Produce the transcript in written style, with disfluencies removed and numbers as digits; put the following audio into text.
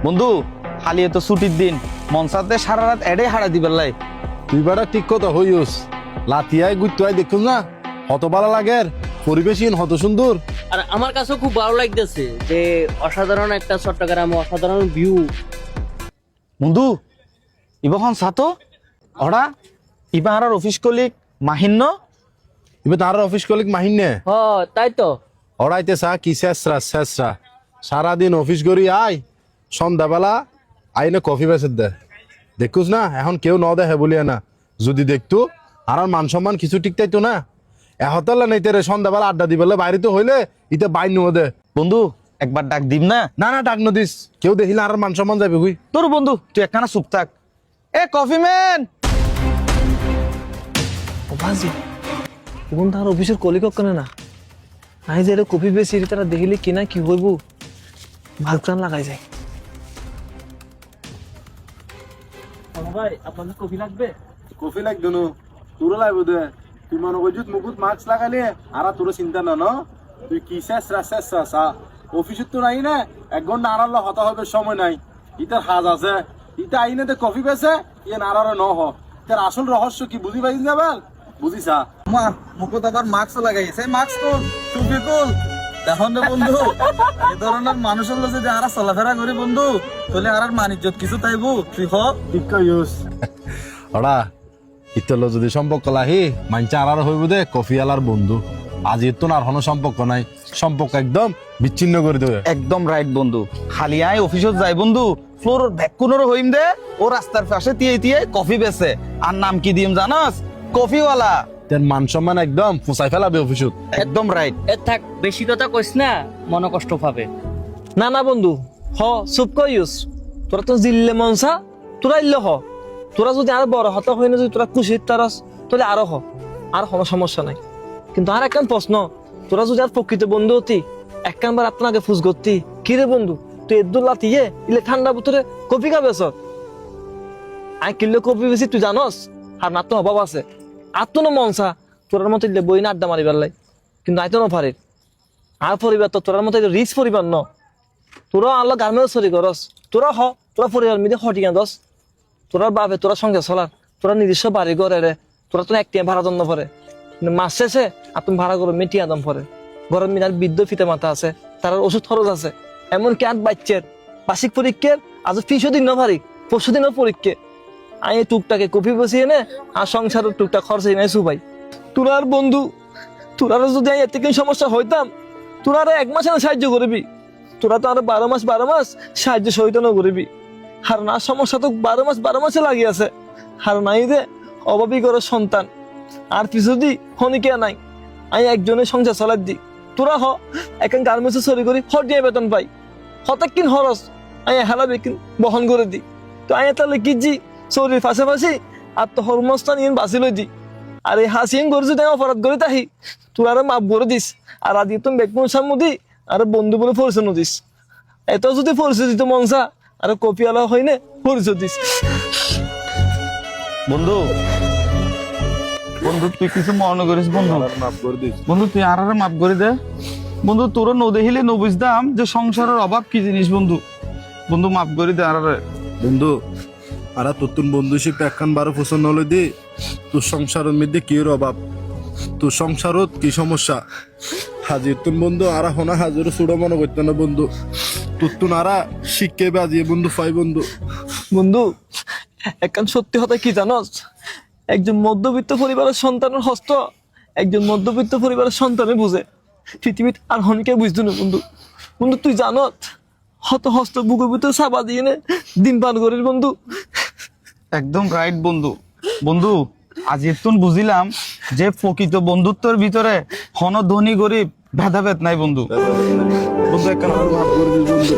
বন্ধু হালিয়ে তো ছুটির দিন মনসাতে সারা রাত এডে হারা দিবার লাই। তুই বেটা ঠিক কথা হইস লাতিয়ায় গুত্তুয়াই দেখুন না হত ভালো লাগের পরিবেশহীন হত সুন্দর। আর আমার কাছেও খুব ভালো লাগতেছে যে অসাধারণ একটা চট্টগ্রাম অসাধারণ ভিউ। বন্ধু ইবখন সাতো ওরা ইবা আর অফিস কলিগ মাহিন্য এবার তার অফিস কলিগ মাহিনে হ তাই তো। ওরাইতে চা কি শেষরা সারাদিন অফিস করি আয় সন্ধ্যাবেলা আইনে কফি বেচে দে দেখুস না এখন কেউ ন দেখে বলিয়া না যদি দেখতো আর মান সম্মান কিছু ঠিক তাইতো না এহতালে নেই রে সন্ধ্যাবেলা আড্ডা দিবেলে বাইরে তো হইলে ইতে বাইর নো দে। বন্ধু একবার ডাক দিম না? না না ডাক নদিস কেউ দেখিলে আর মান সম্মান যাবে হুই। তোর বন্ধু তুই একখানা চুপ থাক। এ কফি ম্যান ও ভাজি কোন তার অফিসের কলিগ কেনে না আই যে কপি বেশি তারা দেখিলে কিনা কি হইব ভাগটান লাগাই যায়। ভাই আপনাদের কপি লাগবে? কফি লাগবে নো তোর লাগবে দে তুই মনে করছিস মুকুট মাস্ক লাগালে আর তোর চিন্তা না ন তুই কি শেষরা অফিসের তো নাই না 1 ঘন্টা আড়াল হতা হবে সময় নাই ইতার হাজ আছে ইতা আইনে তে কফি বেছে ইয়ে নাড়ার ন হ তার আসল রহস্য কি বুঝি পাইছিস না বেল বুঝিসা মা মুকুট আবার মাস্ক লাগাইছে মাস্ক কোন টুপি কোন দেখুন রে বন্ধু এই ধরনের মানুষের লোক যদি আর চলাফেরা করি বন্ধু তাহলে আর মানিজ্জত কিছু তাইবো তুই হ ঠিক কইস ওরা ইতলো যদি সম্পর্ক লাহি মানচা আর হইব দে কফি আলার বন্ধু আজ তো আর কোনো সম্পর্ক নাই সম্পর্ক একদম বিচ্ছিন্ন করে দেবে। একদম রাইট বন্ধু হালিয়ায় অফিসত যাই বন্ধু ফ্লোর ভ্যাকুনর হইম দে ও রাস্তার পাশে টিয়ে কফি বেচে আর নাম কি দিম জানাস কফিওয়ালা। তার মান সম্মান একদম ফুসাই ফেলাবে অফিসত। একদম রাইট। এ থাক বেশি কথা কইস না মন কষ্ট পাবে। না না বন্ধু হ চুপ কইস তোরা তো জিল্লে মনসা তোরা ইল্লে হ তোরা যদি আর বড় হতা হয় না যদি তোরা খুশি তারস তাহলে আরো হ আর কোনো সমস্যা নাই। কিন্তু আর একখান প্রশ্ন তোরা যদি আর প্রকৃত বন্ধু হতি একখানবার আপনাকে ফুস করতি কি রে বন্ধু তুই এদুল্লা তিয়ে ইলে ঠান্ডা ভিতরে কপি খাবেছ আই কিনলে কপি বেশি তুই জানস আর না তো অভাব আছে আর তো না মনসা তোরার মতো ইলে বই না আড্ডা মারিবার লাই কিন্তু আইতো না পারে আর পরিবার তো তোরার মতো রিচ পরিবার ন তোরা আল্লাহ গার্মেন্টস সরি করস তোরা হ তোরা পরিবার মিলে হটিয়া দস তোরা বাপে তোরা সঙ্গে চলার তোরা নিজস্ব বাড়ি ঘরে রে তোরা তো একটিয়া ভাড়া জন্য পরে কিন্তু মাস শেষে আর তুমি ভাড়া করো মেটিয়া দাম পরে ঘরের মিনার বৃদ্ধ ফিতে মাথা আছে তার ওষুধ খরচ আছে এমনকি আর বাচ্চার বার্ষিক পরীক্ষার আজ ফিসও দিন না পারি পরশু দিনও পরীক্ষা আমি টুকটাকে কপি বসিয়ে নে আর সংসারের টুকটাক খরচ নাই সুবাই তোরা আর বন্ধু তোরারও যদি এর থেকে সমস্যা হইতাম তোরা আর 1 মাস সাহায্য করবি তোরা তো আর 12 মাস সাহায্য সহিতনও করবি আর না সমস্যা তো 12 মাসে লাগিয়ে আছে আর নাই যে অভাবী করে সন্তান আর কিছু দি হনিকে নাই আমি একজনের সংসার চালাই দি তোরা হ এখন গার্মেন্টসে চুরি করি হটিয়ে বেতন পাই হঠাৎ কিন খরচ আমি হেলা বেকিন বহন করে দি তো আমি তাহলে কি জি চুরির পাশাপাশি আর তো হরমস্থান ইন বাঁচি লই দি আর এই হাসিন করে যদি অপরাধ করে তাহি তোর আর মাপ করে দিস আর আদি তুমি বেকমুর সামু দি আর বন্ধু বলে পরিচয় দিস এত যদি পরিচয় দিত মনসা আর কপিয়ালা হয় না পরিচয় দিস। বন্ধু বন্ধু তুই কিছু মনে করিস বন্ধু মাফ করে দিস বন্ধু তুই আর মাফ করে দে বন্ধু তোর ন দেখিলে ন বুঝতাম যে সংসারের অভাব কি জিনিস বন্ধু বন্ধু মাফ করে দে আর বন্ধু আর তোর বন্ধুশিপ একখান 12 পছন্দ হলে দি তোর সংসারের মধ্যে কি অভাব তোর সংসারত কি সমস্যা হাজির তুন বন্ধু আর হোনা হাজির সুড়ো মনে করতো না বন্ধু তোর তুন আর শিখকে বাজিয়ে বন্ধু ফাই বন্ধু বন্ধু একখান সত্যি কথা কি জানস একজন মধ্যবিত্ত পরিবারের সন্তানের হস্ত একজন মধ্যবিত্ত পরিবারের সন্তানে বুঝে পৃথিবীর আর হনিকে বুঝতো না বন্ধু বন্ধু তুই জানত হত হস্ত বুকের ভিতরে সাবা দিয়ে নে দিন পার করিস বন্ধু। একদম রাইট বন্ধু বন্ধু আজ একটু বুঝিলাম যে প্রকৃত বন্ধুত্বের ভিতরে হন ধনী গরিব ভেদাভেদ নাই বন্ধু। বন্ধু একখান আর মাফ করে দিস বন্ধু।